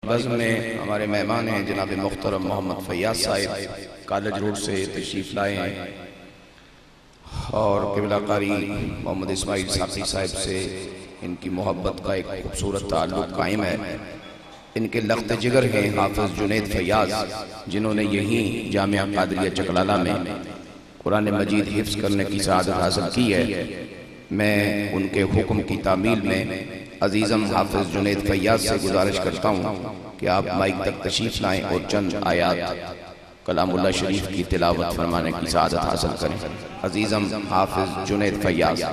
بزم میں ہمارے مہمان ہیں جناب محترم محمد فیاض صاحب کالج روڈ سے تشریف لائے ہیں، اور قبلہ قاری محمد اسماعیل ساقی صاحب سے ان کی محبت کا ایک خوبصورت تعلق قائم ہے۔ ان کے لخت جگر ہیں حافظ جنید فیاض، جنہوں نے یہیں جامعہ قادریہ چکلالہ میں قرآن مجید حفظ کرنے کی سعادت حاصل کی ہے۔ میں ان کے حکم کی تعمیل میں عزیزم حافظ جنید فیاض سے گزارش کرتا ہوں کہ آپ مائک تک تشریف لائیں اور چند آیات کلام اللہ شریف کی تلاوت فرمانے کی سعادت حاصل کریں۔ عزیزم حافظ جنید فیاض۔